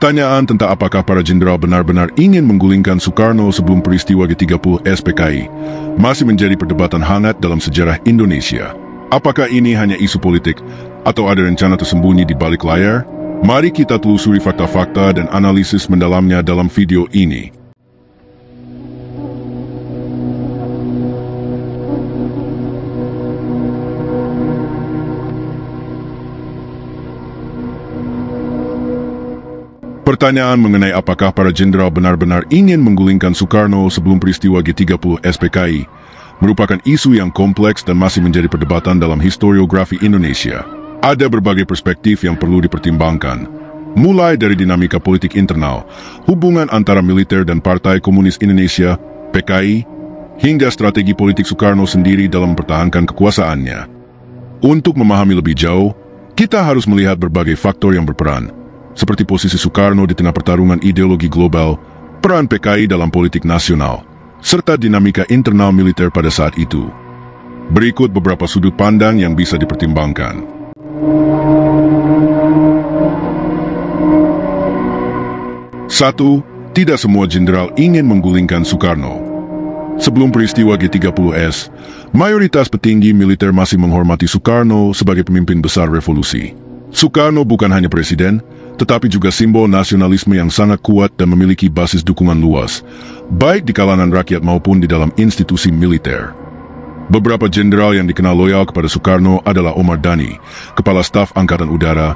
Pertanyaan tentang apakah para jenderal benar-benar ingin menggulingkan Soekarno sebelum peristiwa G30 SPKI masih menjadi perdebatan hangat dalam sejarah Indonesia. Apakah ini hanya isu politik atau ada rencana tersembunyi di balik layar? Mari kita telusuri fakta-fakta dan analisis mendalamnya dalam video ini. Pertanyaan mengenai apakah para jenderal benar-benar ingin menggulingkan Soekarno sebelum peristiwa G30 SPKI merupakan isu yang kompleks dan masih menjadi perdebatan dalam historiografi Indonesia. Ada berbagai perspektif yang perlu dipertimbangkan, mulai dari dinamika politik internal, hubungan antara militer dan Partai Komunis Indonesia, PKI, hingga strategi politik Soekarno sendiri dalam mempertahankan kekuasaannya. Untuk memahami lebih jauh, kita harus melihat berbagai faktor yang berperan, seperti posisi Soekarno di tengah pertarungan ideologi global, peran PKI dalam politik nasional, serta dinamika internal militer pada saat itu. Berikut beberapa sudut pandang yang bisa dipertimbangkan. 1. Tidak semua jenderal ingin menggulingkan Soekarno. Sebelum peristiwa G30S, mayoritas petinggi militer masih menghormati Soekarno sebagai pemimpin besar revolusi. Soekarno bukan hanya presiden, tetapi juga simbol nasionalisme yang sangat kuat dan memiliki basis dukungan luas, baik di kalangan rakyat maupun di dalam institusi militer. Beberapa jenderal yang dikenal loyal kepada Soekarno adalah Omar Dhani, Kepala Staf Angkatan Udara,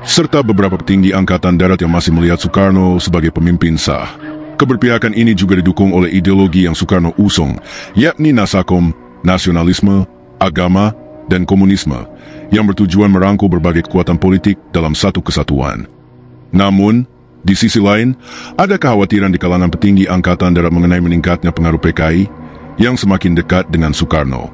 serta beberapa petinggi Angkatan Darat yang masih melihat Soekarno sebagai pemimpin sah. Keberpihakan ini juga didukung oleh ideologi yang Soekarno usung, yakni Nasakom, nasionalisme, agama, dan komunisme, yang bertujuan merangkul berbagai kekuatan politik dalam satu kesatuan. Namun, di sisi lain, ada kekhawatiran di kalangan petinggi Angkatan Darat mengenai meningkatnya pengaruh PKI yang semakin dekat dengan Soekarno.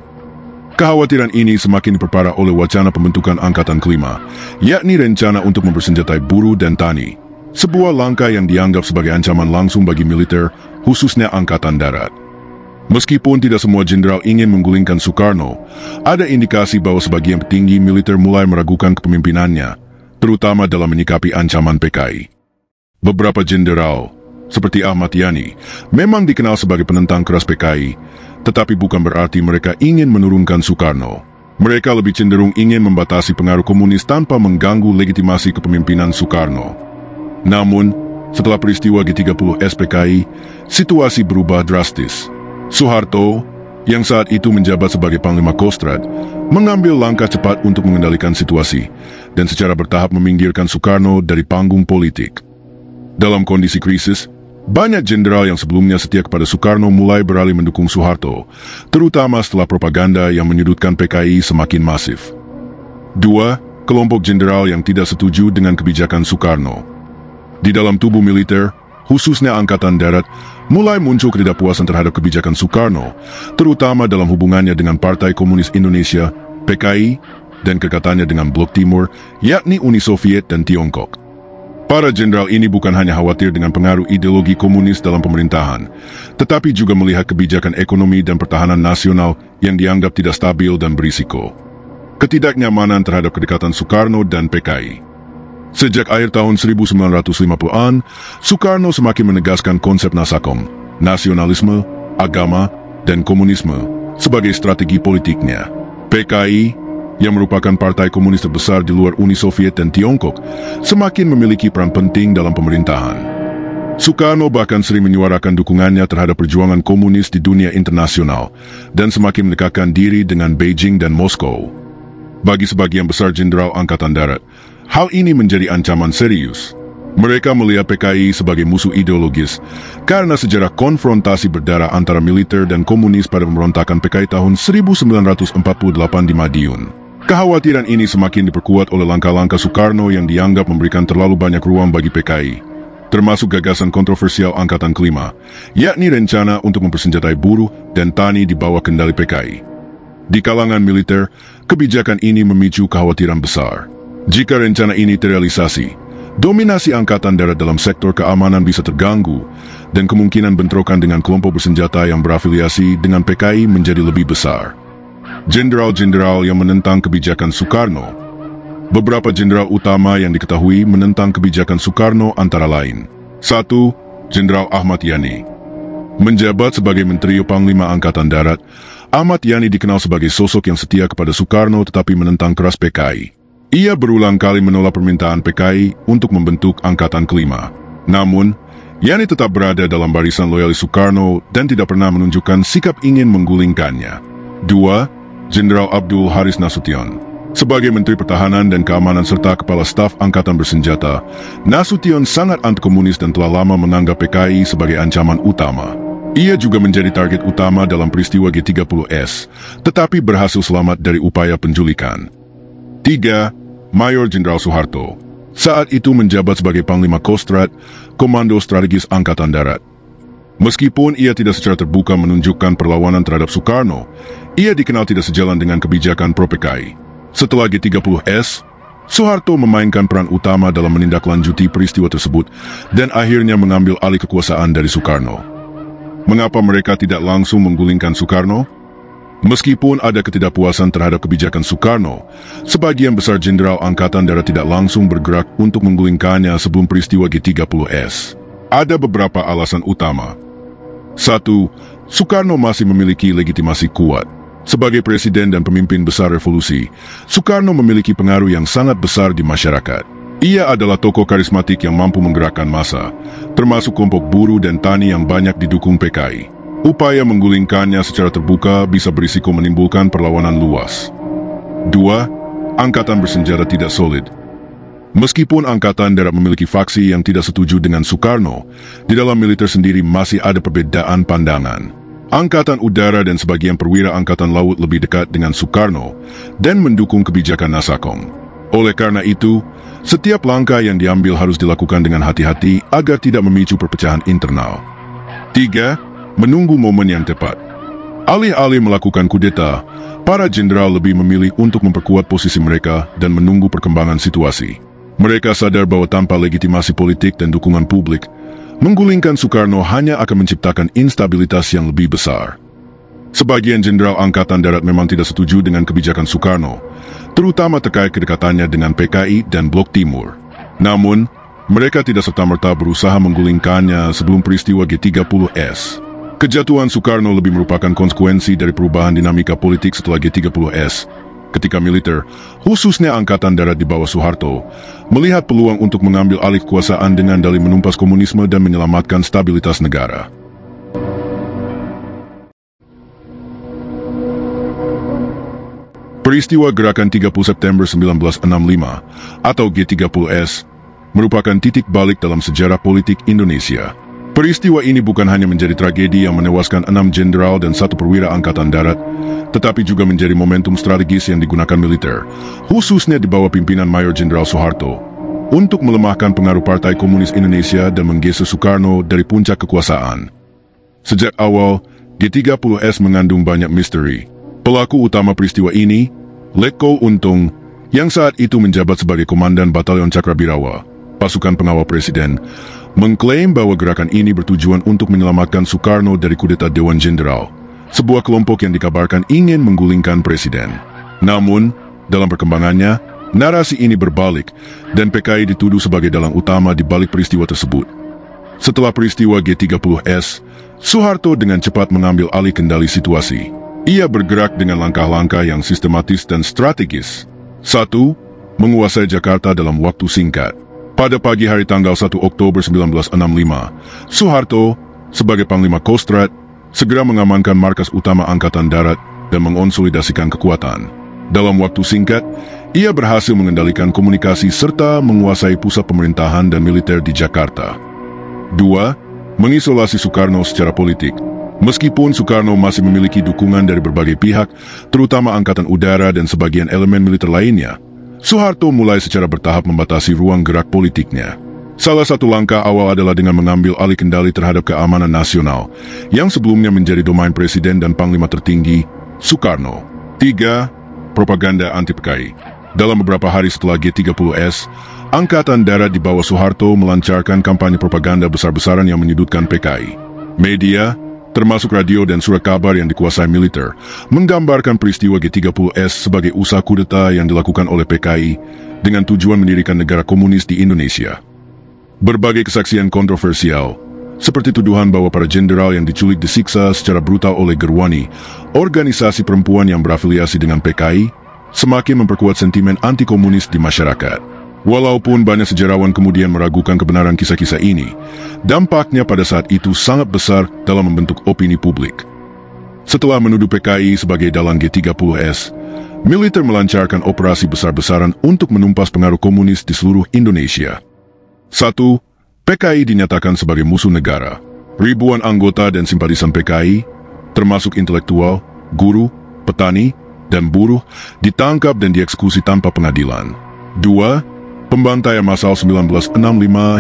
Kekhawatiran ini semakin diperparah oleh wacana pembentukan Angkatan Kelima, yakni rencana untuk mempersenjatai buruh dan tani, sebuah langkah yang dianggap sebagai ancaman langsung bagi militer, khususnya Angkatan Darat. Meskipun tidak semua jenderal ingin menggulingkan Soekarno, ada indikasi bahwa sebagian petinggi militer mulai meragukan kepemimpinannya, terutama dalam menyikapi ancaman PKI. Beberapa jenderal, seperti Ahmad Yani, memang dikenal sebagai penentang keras PKI, tetapi bukan berarti mereka ingin menurunkan Soekarno. Mereka lebih cenderung ingin membatasi pengaruh komunis tanpa mengganggu legitimasi kepemimpinan Soekarno. Namun, setelah peristiwa G30 SPKI, situasi berubah drastis. Soeharto, yang saat itu menjabat sebagai Panglima Kostrad, mengambil langkah cepat untuk mengendalikan situasi dan secara bertahap meminggirkan Soekarno dari panggung politik. Dalam kondisi krisis, banyak jenderal yang sebelumnya setia kepada Soekarno mulai beralih mendukung Soeharto, terutama setelah propaganda yang menyudutkan PKI semakin masif. 2. Kelompok jenderal yang tidak setuju dengan kebijakan Soekarno. Di dalam tubuh militer, khususnya Angkatan Darat, mulai muncul ketidakpuasan terhadap kebijakan Soekarno, terutama dalam hubungannya dengan Partai Komunis Indonesia, PKI, dan kekatannya dengan Blok Timur, yakni Uni Soviet dan Tiongkok. Para jenderal ini bukan hanya khawatir dengan pengaruh ideologi komunis dalam pemerintahan, tetapi juga melihat kebijakan ekonomi dan pertahanan nasional yang dianggap tidak stabil dan berisiko. Ketidaknyamanan terhadap kedekatan Soekarno dan PKI. Sejak akhir tahun 1950-an, Soekarno semakin menegaskan konsep Nasakom, nasionalisme, agama, dan komunisme sebagai strategi politiknya. PKI, yang merupakan partai komunis terbesar di luar Uni Soviet dan Tiongkok, semakin memiliki peran penting dalam pemerintahan. Soekarno bahkan sering menyuarakan dukungannya terhadap perjuangan komunis di dunia internasional dan semakin mendekatkan diri dengan Beijing dan Moskow. Bagi sebagian besar jenderal Angkatan Darat, hal ini menjadi ancaman serius. Mereka melihat PKI sebagai musuh ideologis karena sejarah konfrontasi berdarah antara militer dan komunis pada pemberontakan PKI tahun 1948 di Madiun. Kekhawatiran ini semakin diperkuat oleh langkah-langkah Soekarno yang dianggap memberikan terlalu banyak ruang bagi PKI, termasuk gagasan kontroversial Angkatan Kelima, yakni rencana untuk mempersenjatai buruh dan tani di bawah kendali PKI. Di kalangan militer, kebijakan ini memicu kekhawatiran besar. Jika rencana ini terrealisasi, dominasi Angkatan Darat dalam sektor keamanan bisa terganggu, dan kemungkinan bentrokan dengan kelompok bersenjata yang berafiliasi dengan PKI menjadi lebih besar. Jenderal-jenderal yang menentang kebijakan Soekarno Beberapa jenderal utama yang diketahui menentang kebijakan Soekarno antara lain. 1. Jenderal Ahmad Yani. Menjabat sebagai Menteri Panglima Angkatan Darat, Ahmad Yani dikenal sebagai sosok yang setia kepada Soekarno tetapi menentang keras PKI. Ia berulang kali menolak permintaan PKI untuk membentuk Angkatan Kelima. Namun, Yani tetap berada dalam barisan loyalis Soekarno dan tidak pernah menunjukkan sikap ingin menggulingkannya. 2. Jenderal Abdul Haris Nasution. Sebagai Menteri Pertahanan dan Keamanan serta Kepala Staf Angkatan Bersenjata, Nasution sangat anti-komunis dan telah lama menganggap PKI sebagai ancaman utama. Ia juga menjadi target utama dalam peristiwa G30S, tetapi berhasil selamat dari upaya penculikan. 3. Mayor Jenderal Soeharto. Saat itu menjabat sebagai Panglima Kostrat, Komando Strategis Angkatan Darat. Meskipun ia tidak secara terbuka menunjukkan perlawanan terhadap Soekarno, ia dikenal tidak sejalan dengan kebijakan pro-PKI. Setelah G30S, Soeharto memainkan peran utama dalam menindaklanjuti peristiwa tersebut dan akhirnya mengambil alih kekuasaan dari Soekarno. Mengapa mereka tidak langsung menggulingkan Soekarno? Meskipun ada ketidakpuasan terhadap kebijakan Soekarno, sebagian besar jenderal Angkatan Darat tidak langsung bergerak untuk menggulingkannya sebelum peristiwa G30S. Ada beberapa alasan utama. 1. Soekarno masih memiliki legitimasi kuat. Sebagai presiden dan pemimpin besar revolusi, Soekarno memiliki pengaruh yang sangat besar di masyarakat. Ia adalah tokoh karismatik yang mampu menggerakkan massa, termasuk kelompok buruh dan tani yang banyak didukung PKI. Upaya menggulingkannya secara terbuka bisa berisiko menimbulkan perlawanan luas. 2. Angkatan bersenjata tidak solid. Meskipun Angkatan Darat memiliki faksi yang tidak setuju dengan Soekarno, di dalam militer sendiri masih ada perbedaan pandangan. Angkatan Udara dan sebagian perwira Angkatan Laut lebih dekat dengan Soekarno dan mendukung kebijakan Nasakom. Oleh karena itu, setiap langkah yang diambil harus dilakukan dengan hati-hati agar tidak memicu perpecahan internal. 3. Menunggu momen yang tepat. Alih-alih melakukan kudeta, para jenderal lebih memilih untuk memperkuat posisi mereka dan menunggu perkembangan situasi. Mereka sadar bahwa tanpa legitimasi politik dan dukungan publik, menggulingkan Soekarno hanya akan menciptakan instabilitas yang lebih besar. Sebagian jenderal Angkatan Darat memang tidak setuju dengan kebijakan Soekarno, terutama terkait kedekatannya dengan PKI dan Blok Timur. Namun, mereka tidak serta-merta berusaha menggulingkannya sebelum peristiwa G30S. Kejatuhan Soekarno lebih merupakan konsekuensi dari perubahan dinamika politik setelah G30S, ketika militer, khususnya Angkatan Darat di bawah Soeharto, melihat peluang untuk mengambil alih kekuasaan dengan dalih menumpas komunisme dan menyelamatkan stabilitas negara. Peristiwa Gerakan 30 September 1965 atau G30S merupakan titik balik dalam sejarah politik Indonesia. Peristiwa ini bukan hanya menjadi tragedi yang menewaskan 6 jenderal dan 1 perwira Angkatan Darat, tetapi juga menjadi momentum strategis yang digunakan militer, khususnya di bawah pimpinan Mayor Jenderal Soeharto, untuk melemahkan pengaruh Partai Komunis Indonesia dan menggeser Soekarno dari puncak kekuasaan. Sejak awal, G30S mengandung banyak misteri. Pelaku utama peristiwa ini, Letko Untung, yang saat itu menjabat sebagai Komandan Batalion Cakrabirawa, pasukan pengawal Presiden, mengklaim bahwa gerakan ini bertujuan untuk menyelamatkan Soekarno dari kudeta Dewan Jenderal, sebuah kelompok yang dikabarkan ingin menggulingkan Presiden. Namun, dalam perkembangannya, narasi ini berbalik dan PKI dituduh sebagai dalang utama di balik peristiwa tersebut. Setelah peristiwa G30S, Soeharto dengan cepat mengambil alih kendali situasi. Ia bergerak dengan langkah-langkah yang sistematis dan strategis. 1. Menguasai Jakarta dalam waktu singkat. Pada pagi hari tanggal 1 Oktober 1965, Soeharto, sebagai Panglima Kostrat, segera mengamankan markas utama Angkatan Darat dan mengonsolidasikan kekuatan. Dalam waktu singkat, ia berhasil mengendalikan komunikasi serta menguasai pusat pemerintahan dan militer di Jakarta. 2. Mengisolasi Soekarno secara politik. Meskipun Soekarno masih memiliki dukungan dari berbagai pihak, terutama Angkatan Udara dan sebagian elemen militer lainnya, Soeharto mulai secara bertahap membatasi ruang gerak politiknya. Salah satu langkah awal adalah dengan mengambil alih kendali terhadap keamanan nasional, yang sebelumnya menjadi domain Presiden dan Panglima tertinggi, Soekarno. 3. Propaganda anti-PKI. Dalam beberapa hari setelah G30S, Angkatan Darat di bawah Soeharto melancarkan kampanye propaganda besar-besaran yang menyudutkan PKI. Media, termasuk radio dan surat kabar yang dikuasai militer, menggambarkan peristiwa G30S sebagai usaha kudeta yang dilakukan oleh PKI dengan tujuan mendirikan negara komunis di Indonesia. Berbagai kesaksian kontroversial, seperti tuduhan bahwa para jenderal yang diculik disiksa secara brutal oleh Gerwani, organisasi perempuan yang berafiliasi dengan PKI, semakin memperkuat sentimen anti-komunis di masyarakat. Walaupun banyak sejarawan kemudian meragukan kebenaran kisah-kisah ini, dampaknya pada saat itu sangat besar dalam membentuk opini publik. Setelah menuduh PKI sebagai dalang G30S, militer melancarkan operasi besar-besaran untuk menumpas pengaruh komunis di seluruh Indonesia. 1. PKI dinyatakan sebagai musuh negara. Ribuan anggota dan simpatisan PKI, termasuk intelektual, guru, petani, dan buruh, ditangkap dan dieksekusi tanpa pengadilan. 2. Pembantaian massal 1965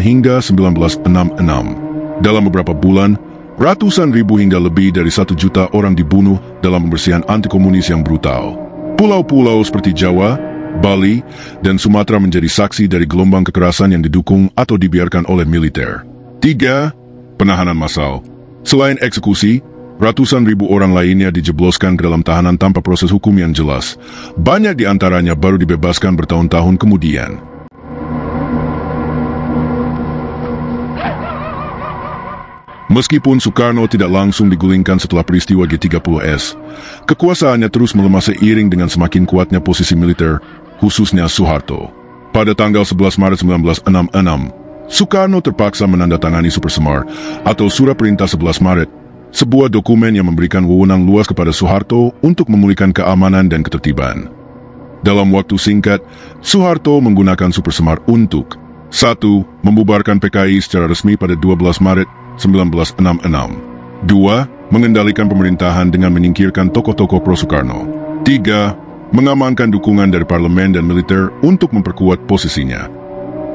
hingga 1966. Dalam beberapa bulan, ratusan ribu hingga lebih dari 1 juta orang dibunuh dalam pembersihan anti-komunis yang brutal. Pulau-pulau seperti Jawa, Bali, dan Sumatera menjadi saksi dari gelombang kekerasan yang didukung atau dibiarkan oleh militer. 3. Penahanan massal. Selain eksekusi, ratusan ribu orang lainnya dijebloskan ke dalam tahanan tanpa proses hukum yang jelas. Banyak di antaranya baru dibebaskan bertahun-tahun kemudian. Meskipun Soekarno tidak langsung digulingkan setelah peristiwa G30S, kekuasaannya terus melemah seiring dengan semakin kuatnya posisi militer, khususnya Soeharto. Pada tanggal 11 Maret 1966, Soekarno terpaksa menandatangani Supersemar atau Surat Perintah 11 Maret, sebuah dokumen yang memberikan wewenang luas kepada Soeharto untuk memulihkan keamanan dan ketertiban. Dalam waktu singkat, Soeharto menggunakan Supersemar untuk 1. Membubarkan PKI secara resmi pada 12 Maret 1966. 2. Mengendalikan pemerintahan dengan menyingkirkan tokoh-tokoh pro-Soekarno. 3. Mengamankan dukungan dari parlemen dan militer untuk memperkuat posisinya.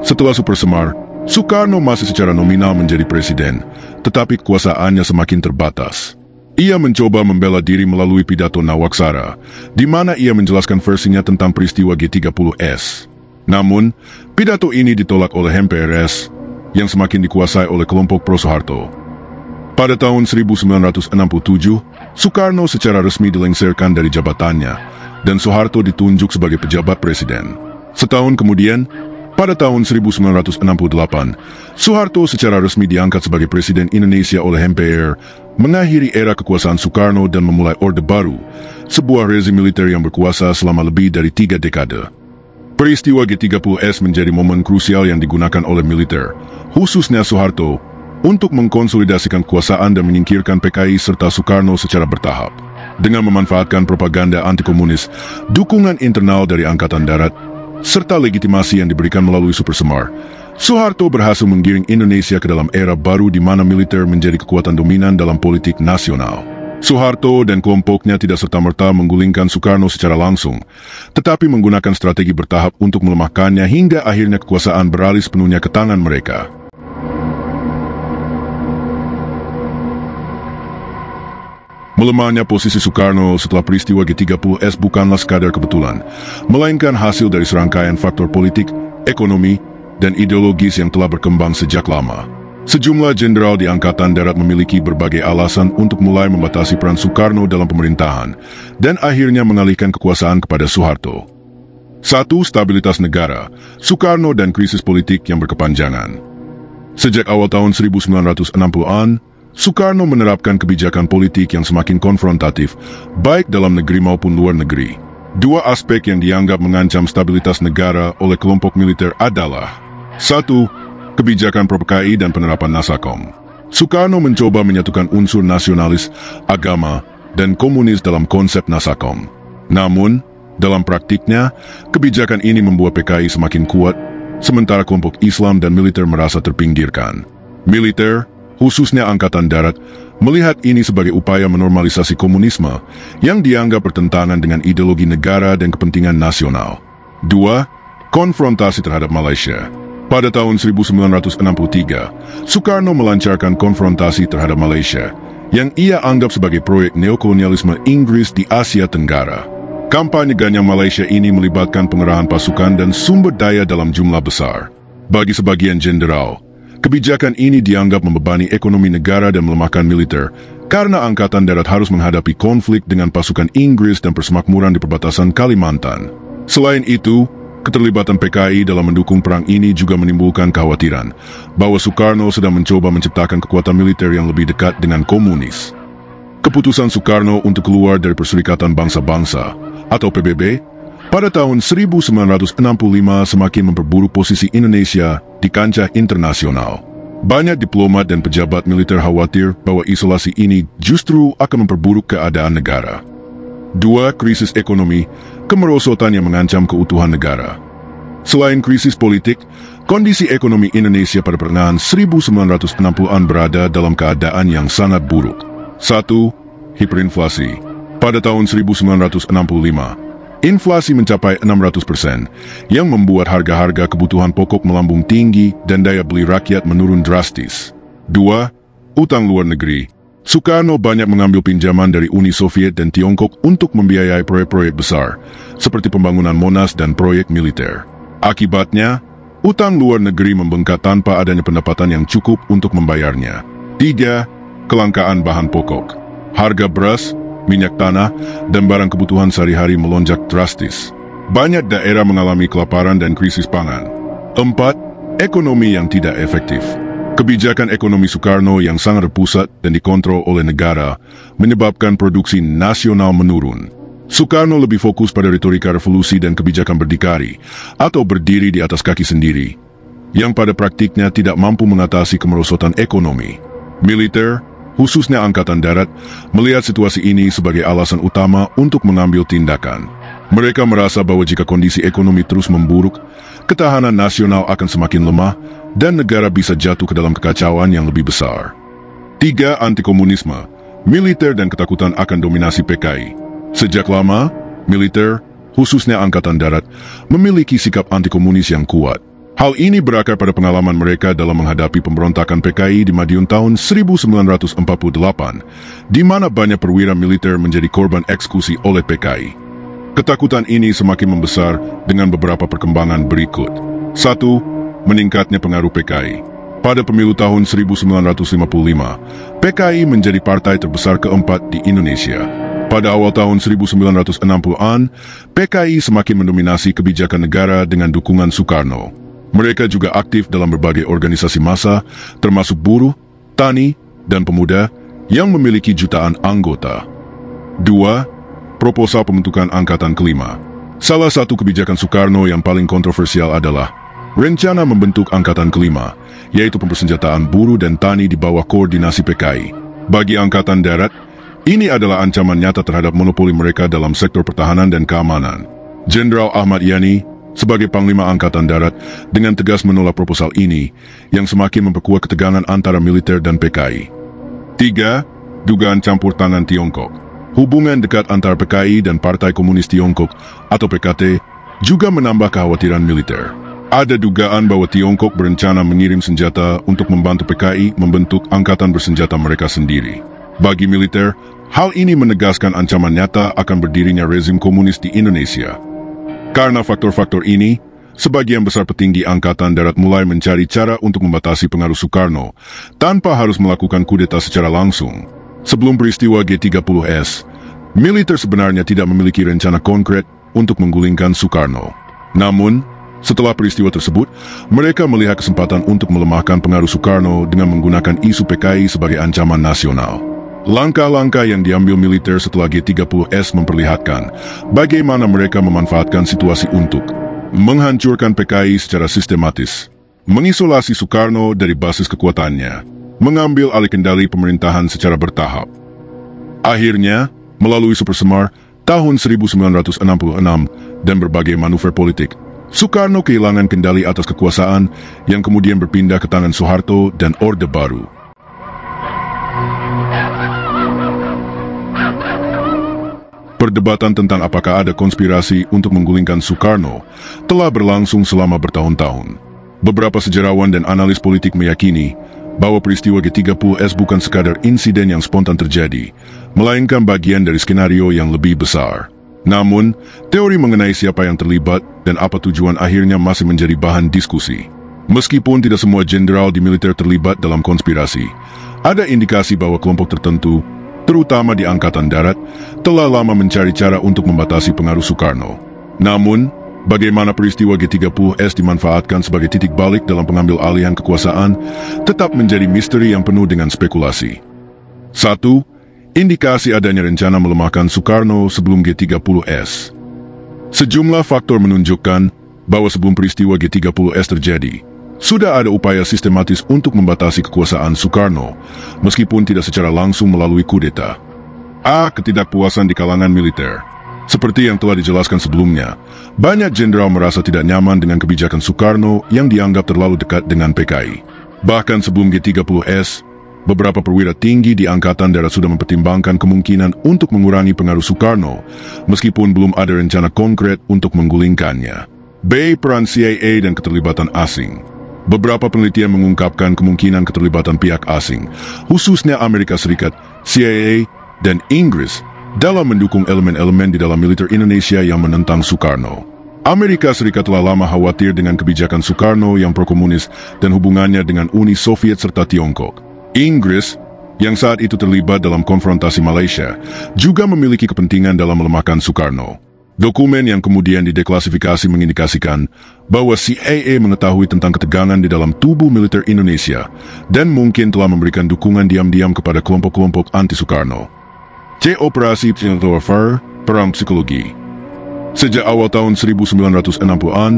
Setelah Supersemar, Soekarno masih secara nominal menjadi presiden, tetapi kekuasaannya semakin terbatas. Ia mencoba membela diri melalui pidato Nawaksara, di mana ia menjelaskan versinya tentang peristiwa G30S. Namun, pidato ini ditolak oleh MPRS, yang semakin dikuasai oleh kelompok pro-Soeharto. Pada tahun 1967, Soekarno secara resmi dilengsarkan dari jabatannya, dan Soeharto ditunjuk sebagai pejabat presiden. Setahun kemudian, pada tahun 1968, Soeharto secara resmi diangkat sebagai Presiden Indonesia oleh MPR, mengakhiri era kekuasaan Soekarno dan memulai Orde Baru, sebuah rezim militer yang berkuasa selama lebih dari 3 dekade. Peristiwa G30S menjadi momen krusial yang digunakan oleh militer, khususnya Soeharto, untuk mengkonsolidasikan kekuasaan dan menyingkirkan PKI serta Soekarno secara bertahap. Dengan memanfaatkan propaganda anti-komunis, dukungan internal dari Angkatan Darat, serta legitimasi yang diberikan melalui Supersemar, Soeharto berhasil menggiring Indonesia ke dalam era baru di mana militer menjadi kekuatan dominan dalam politik nasional. Soeharto dan kelompoknya tidak serta-merta menggulingkan Soekarno secara langsung, tetapi menggunakan strategi bertahap untuk melemahkannya hingga akhirnya kekuasaan beralih sepenuhnya ke tangan mereka. Melemahnya posisi Soekarno setelah peristiwa G30S bukanlah sekadar kebetulan, melainkan hasil dari serangkaian faktor politik, ekonomi, dan ideologis yang telah berkembang sejak lama. Sejumlah jenderal di Angkatan Darat memiliki berbagai alasan untuk mulai membatasi peran Soekarno dalam pemerintahan dan akhirnya mengalihkan kekuasaan kepada Soeharto. 1. Stabilitas negara, Soekarno dan krisis politik yang berkepanjangan. Sejak awal tahun 1960-an, Soekarno menerapkan kebijakan politik yang semakin konfrontatif, baik dalam negeri maupun luar negeri. 2 aspek yang dianggap mengancam stabilitas negara oleh kelompok militer adalah 1. Kebijakan pro-PKI dan penerapan Nasakom. Soekarno mencoba menyatukan unsur nasionalis, agama, dan komunis dalam konsep Nasakom. Namun, dalam praktiknya, kebijakan ini membuat PKI semakin kuat, sementara kelompok Islam dan militer merasa terpinggirkan. Militer, khususnya Angkatan Darat, melihat ini sebagai upaya menormalisasi komunisme yang dianggap bertentangan dengan ideologi negara dan kepentingan nasional. 2. Konfrontasi terhadap Malaysia. Pada tahun 1963, Soekarno melancarkan konfrontasi terhadap Malaysia, yang ia anggap sebagai proyek neokolonialisme Inggris di Asia Tenggara. Kampanye ganyang Malaysia ini melibatkan pengerahan pasukan dan sumber daya dalam jumlah besar. Bagi sebagian jenderal, kebijakan ini dianggap membebani ekonomi negara dan melemahkan militer, karena Angkatan Darat harus menghadapi konflik dengan pasukan Inggris dan persemakmuran di perbatasan Kalimantan. Selain itu, Keterlibatan PKI dalam mendukung perang ini juga menimbulkan kekhawatiran bahwa Soekarno sedang mencoba menciptakan kekuatan militer yang lebih dekat dengan komunis. Keputusan Soekarno untuk keluar dari Perserikatan Bangsa-Bangsa atau PBB pada tahun 1965 semakin memperburuk posisi Indonesia di kancah internasional. Banyak diplomat dan pejabat militer khawatir bahwa isolasi ini justru akan memperburuk keadaan negara. 2. Krisis ekonomi, kemerosotan yang mengancam keutuhan negara. Selain krisis politik, kondisi ekonomi Indonesia pada pertengahan 1960-an berada dalam keadaan yang sangat buruk. 1. Hiperinflasi. Pada tahun 1965, inflasi mencapai 600%, yang membuat harga-harga kebutuhan pokok melambung tinggi dan daya beli rakyat menurun drastis. 2. Utang luar negeri. Soekarno banyak mengambil pinjaman dari Uni Soviet dan Tiongkok untuk membiayai proyek-proyek besar, seperti pembangunan Monas dan proyek militer. Akibatnya, utang luar negeri membengkak tanpa adanya pendapatan yang cukup untuk membayarnya. 3. Kelangkaan bahan pokok. Harga beras, minyak tanah, dan barang kebutuhan sehari-hari melonjak drastis. Banyak daerah mengalami kelaparan dan krisis pangan. 4. Ekonomi yang tidak efektif. Kebijakan ekonomi Soekarno yang sangat terpusat dan dikontrol oleh negara menyebabkan produksi nasional menurun. Soekarno lebih fokus pada retorika revolusi dan kebijakan berdikari atau berdiri di atas kaki sendiri, yang pada praktiknya tidak mampu mengatasi kemerosotan ekonomi. Militer, khususnya Angkatan Darat, melihat situasi ini sebagai alasan utama untuk mengambil tindakan. Mereka merasa bahwa jika kondisi ekonomi terus memburuk, ketahanan nasional akan semakin lemah dan negara bisa jatuh ke dalam kekacauan yang lebih besar. 3. Antikomunisme, militer dan ketakutan akan dominasi PKI. Sejak lama, militer, khususnya Angkatan Darat, memiliki sikap antikomunis yang kuat. Hal ini berakar pada pengalaman mereka dalam menghadapi pemberontakan PKI di Madiun tahun 1948, di mana banyak perwira militer menjadi korban eksekusi oleh PKI. Ketakutan ini semakin membesar dengan beberapa perkembangan berikut. 1. Meningkatnya pengaruh PKI. Pada pemilu tahun 1955, PKI menjadi partai terbesar keempat di Indonesia. Pada awal tahun 1960-an, PKI semakin mendominasi kebijakan negara dengan dukungan Soekarno. Mereka juga aktif dalam berbagai organisasi massa, termasuk buruh, tani, dan pemuda yang memiliki jutaan anggota. 2. Proposal pembentukan Angkatan Kelima. Salah satu kebijakan Soekarno yang paling kontroversial adalah rencana membentuk Angkatan Kelima, yaitu pembersenjataan buruh dan tani di bawah koordinasi PKI. Bagi Angkatan Darat, ini adalah ancaman nyata terhadap monopoli mereka dalam sektor pertahanan dan keamanan. Jenderal Ahmad Yani, sebagai Panglima Angkatan Darat, dengan tegas menolak proposal ini, yang semakin memperkuat ketegangan antara militer dan PKI. 3. Dugaan campur tangan Tiongkok. Hubungan dekat antara PKI dan Partai Komunis Tiongkok, atau PKT, juga menambah kekhawatiran militer. Ada dugaan bahwa Tiongkok berencana mengirim senjata untuk membantu PKI membentuk angkatan bersenjata mereka sendiri. Bagi militer, hal ini menegaskan ancaman nyata akan berdirinya rezim komunis di Indonesia. Karena faktor-faktor ini, sebagian besar petinggi Angkatan Darat mulai mencari cara untuk membatasi pengaruh Soekarno tanpa harus melakukan kudeta secara langsung. Sebelum peristiwa G30S, militer sebenarnya tidak memiliki rencana konkret untuk menggulingkan Soekarno. Namun, setelah peristiwa tersebut, mereka melihat kesempatan untuk melemahkan pengaruh Soekarno dengan menggunakan isu PKI sebagai ancaman nasional. Langkah-langkah yang diambil militer setelah G30S memperlihatkan bagaimana mereka memanfaatkan situasi untuk menghancurkan PKI secara sistematis, mengisolasi Soekarno dari basis kekuatannya, mengambil alih kendali pemerintahan secara bertahap. Akhirnya, melalui Super Semar tahun 1966 dan berbagai manuver politik, Soekarno kehilangan kendali atas kekuasaan yang kemudian berpindah ke tangan Soeharto dan Orde Baru. Perdebatan tentang apakah ada konspirasi untuk menggulingkan Soekarno telah berlangsung selama bertahun-tahun. Beberapa sejarawan dan analis politik meyakini bahwa peristiwa G30S bukan sekadar insiden yang spontan terjadi, melainkan bagian dari skenario yang lebih besar. Namun, teori mengenai siapa yang terlibat dan apa tujuan akhirnya masih menjadi bahan diskusi. Meskipun tidak semua jenderal di militer terlibat dalam konspirasi, ada indikasi bahwa kelompok tertentu, terutama di Angkatan Darat, telah lama mencari cara untuk membatasi pengaruh Soekarno. Namun, Bagaimana peristiwa G30S dimanfaatkan sebagai titik balik dalam pengambil alihan kekuasaan tetap menjadi misteri yang penuh dengan spekulasi. 1. Indikasi adanya rencana melemahkan Soekarno sebelum G30S. Sejumlah faktor menunjukkan bahwa sebelum peristiwa G30S terjadi, sudah ada upaya sistematis untuk membatasi kekuasaan Soekarno, meskipun tidak secara langsung melalui kudeta. A. Ketidakpuasan di kalangan militer. Seperti yang telah dijelaskan sebelumnya, banyak jenderal merasa tidak nyaman dengan kebijakan Soekarno yang dianggap terlalu dekat dengan PKI. Bahkan sebelum G30S, beberapa perwira tinggi di Angkatan Darat sudah mempertimbangkan kemungkinan untuk mengurangi pengaruh Soekarno, meskipun belum ada rencana konkret untuk menggulingkannya. B. Peran CIA dan keterlibatan asing. Beberapa penelitian mengungkapkan kemungkinan keterlibatan pihak asing, khususnya Amerika Serikat, CIA, dan Inggris, dalam mendukung elemen-elemen di dalam militer Indonesia yang menentang Soekarno. Amerika Serikat telah lama khawatir dengan kebijakan Soekarno yang pro-komunis dan hubungannya dengan Uni Soviet serta Tiongkok. Inggris, yang saat itu terlibat dalam konfrontasi Malaysia, juga memiliki kepentingan dalam melemahkan Soekarno. Dokumen yang kemudian dideklasifikasi mengindikasikan bahwa CIA mengetahui tentang ketegangan di dalam tubuh militer Indonesia dan mungkin telah memberikan dukungan diam-diam kepada kelompok-kelompok anti-Soekarno. C. Operasi Warfare, perang psikologi. Sejak awal tahun 1960-an,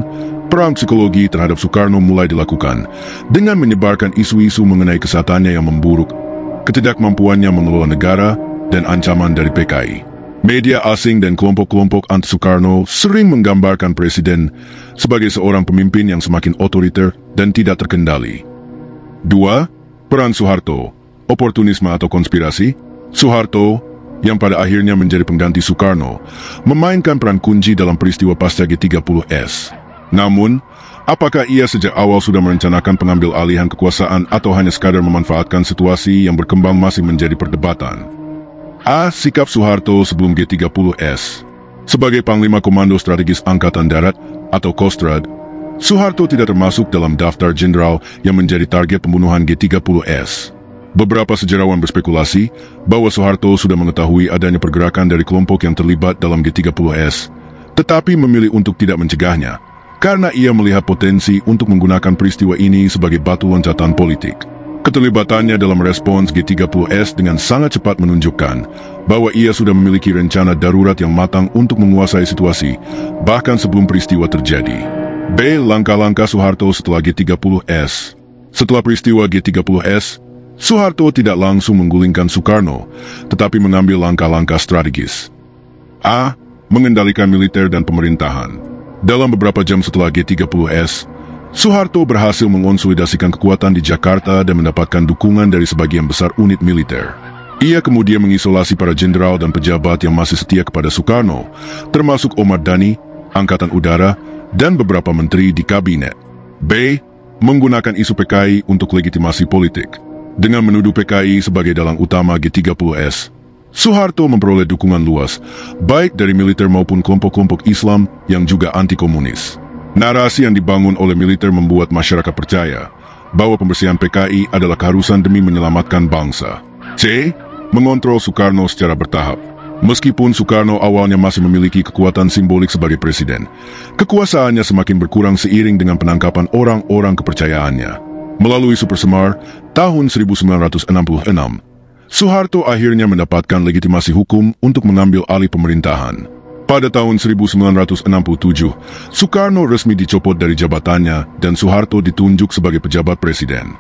perang psikologi terhadap Soekarno mulai dilakukan dengan menyebarkan isu-isu mengenai kesehatannya yang memburuk, ketidakmampuannya mengelola negara, dan ancaman dari PKI. Media asing dan kelompok-kelompok anti-Soekarno sering menggambarkan Presiden sebagai seorang pemimpin yang semakin otoriter dan tidak terkendali. 2. Peran Soeharto, oportunisme atau konspirasi. Soeharto, yang pada akhirnya menjadi pengganti Soekarno, memainkan peran kunci dalam peristiwa pasca G30S. Namun, apakah ia sejak awal sudah merencanakan pengambil alihan kekuasaan atau hanya sekadar memanfaatkan situasi yang berkembang masih menjadi perdebatan? A. Sikap Soeharto sebelum G30S. Sebagai Panglima Komando Strategis Angkatan Darat atau Kostrad, Soeharto tidak termasuk dalam daftar jenderal yang menjadi target pembunuhan G30S. Beberapa sejarawan berspekulasi bahwa Soeharto sudah mengetahui adanya pergerakan dari kelompok yang terlibat dalam G30S, tetapi memilih untuk tidak mencegahnya, karena ia melihat potensi untuk menggunakan peristiwa ini sebagai batu loncatan politik. Keterlibatannya dalam respons G30S dengan sangat cepat menunjukkan bahwa ia sudah memiliki rencana darurat yang matang untuk menguasai situasi, bahkan sebelum peristiwa terjadi. B. Langkah-langkah Soeharto setelah G30S. Setelah peristiwa G30S, Soeharto tidak langsung menggulingkan Soekarno, tetapi mengambil langkah-langkah strategis. A. Mengendalikan militer dan pemerintahan. Dalam beberapa jam setelah G30S, Soeharto berhasil mengonsolidasikan kekuatan di Jakarta dan mendapatkan dukungan dari sebagian besar unit militer. Ia kemudian mengisolasi para jenderal dan pejabat yang masih setia kepada Soekarno, termasuk Omar Dhani, Angkatan Udara, dan beberapa menteri di kabinet. B. Menggunakan isu PKI untuk legitimasi politik. Dengan menuduh PKI sebagai dalang utama G30S, Soeharto memperoleh dukungan luas, baik dari militer maupun kelompok-kelompok Islam yang juga anti-komunis. Narasi yang dibangun oleh militer membuat masyarakat percaya bahwa pembersihan PKI adalah keharusan demi menyelamatkan bangsa. C. Mengontrol Soekarno secara bertahap. Meskipun Soekarno awalnya masih memiliki kekuatan simbolik sebagai presiden, kekuasaannya semakin berkurang seiring dengan penangkapan orang-orang kepercayaannya. Melalui Super Semar tahun 1966, Soeharto akhirnya mendapatkan legitimasi hukum untuk mengambil alih pemerintahan. Pada tahun 1967, Soekarno resmi dicopot dari jabatannya dan Soeharto ditunjuk sebagai pejabat presiden.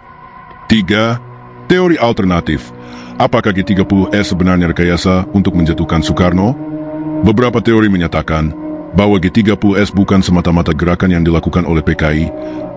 3. Teori alternatif. Apakah G30S sebenarnya rekayasa untuk menjatuhkan Soekarno? Beberapa teori menyatakan bahwa G30S bukan semata-mata gerakan yang dilakukan oleh PKI,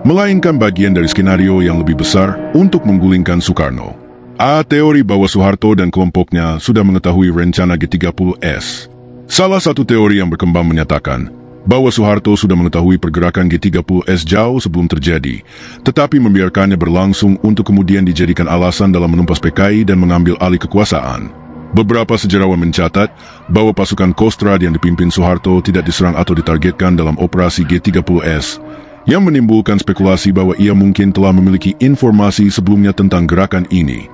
melainkan bagian dari skenario yang lebih besar untuk menggulingkan Soekarno. A. Teori bahwa Soeharto dan kelompoknya sudah mengetahui rencana G30S. Salah satu teori yang berkembang menyatakan bahwa Soeharto sudah mengetahui pergerakan G30S jauh sebelum terjadi, tetapi membiarkannya berlangsung untuk kemudian dijadikan alasan dalam menumpas PKI dan mengambil alih kekuasaan. Beberapa sejarawan mencatat bahwa pasukan Kostrad yang dipimpin Soeharto tidak diserang atau ditargetkan dalam operasi G30S, yang menimbulkan spekulasi bahwa ia mungkin telah memiliki informasi sebelumnya tentang gerakan ini.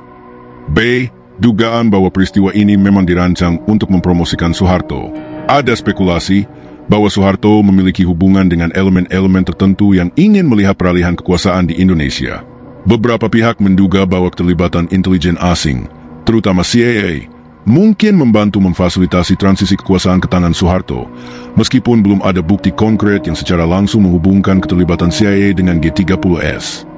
B. Dugaan bahwa peristiwa ini memang dirancang untuk mempromosikan Soeharto. Ada spekulasi bahwa Soeharto memiliki hubungan dengan elemen-elemen tertentu yang ingin melihat peralihan kekuasaan di Indonesia. Beberapa pihak menduga bahwa keterlibatan intelijen asing, terutama CIA, mungkin membantu memfasilitasi transisi kekuasaan ke tangan Soeharto, meskipun belum ada bukti konkret yang secara langsung menghubungkan keterlibatan CIA dengan G30S.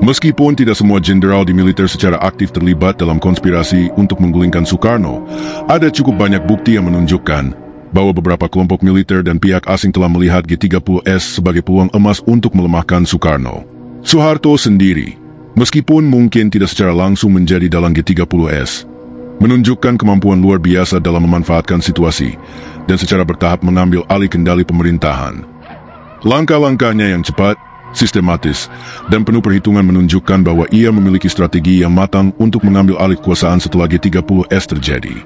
Meskipun tidak semua jenderal di militer secara aktif terlibat dalam konspirasi untuk menggulingkan Soekarno, ada cukup banyak bukti yang menunjukkan bahwa beberapa kelompok militer dan pihak asing telah melihat G30S sebagai peluang emas untuk melemahkan Soekarno. Soeharto sendiri, meskipun mungkin tidak secara langsung menjadi dalang G30S, menunjukkan kemampuan luar biasa dalam memanfaatkan situasi dan secara bertahap mengambil alih kendali pemerintahan. Langkah-langkahnya yang cepat, sistematis, dan penuh perhitungan menunjukkan bahwa ia memiliki strategi yang matang untuk mengambil alih kekuasaan setelah G30S terjadi.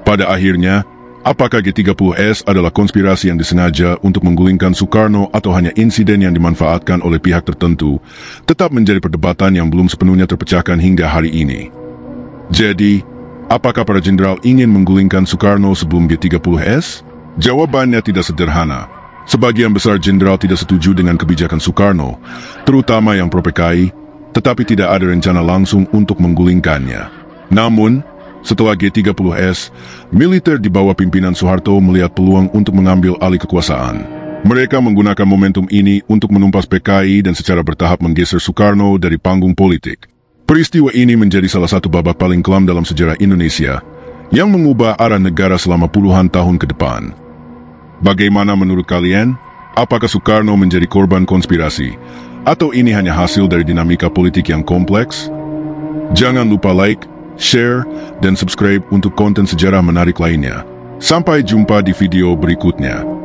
Pada akhirnya, apakah G30S adalah konspirasi yang disengaja untuk menggulingkan Soekarno atau hanya insiden yang dimanfaatkan oleh pihak tertentu, tetap menjadi perdebatan yang belum sepenuhnya terpecahkan hingga hari ini. Jadi, apakah para jenderal ingin menggulingkan Soekarno sebelum G30S? Jawabannya tidak sederhana. Sebagian besar jenderal tidak setuju dengan kebijakan Soekarno, terutama yang pro-PKI, tetapi tidak ada rencana langsung untuk menggulingkannya. Namun, setelah G30S, militer di bawah pimpinan Soeharto melihat peluang untuk mengambil alih kekuasaan. Mereka menggunakan momentum ini untuk menumpas PKI dan secara bertahap menggeser Soekarno dari panggung politik. Peristiwa ini menjadi salah satu babak paling kelam dalam sejarah Indonesia yang mengubah arah negara selama puluhan tahun ke depan. Bagaimana menurut kalian? Apakah Soekarno menjadi korban konspirasi? Atau ini hanya hasil dari dinamika politik yang kompleks? Jangan lupa like, share, dan subscribe untuk konten sejarah menarik lainnya. Sampai jumpa di video berikutnya.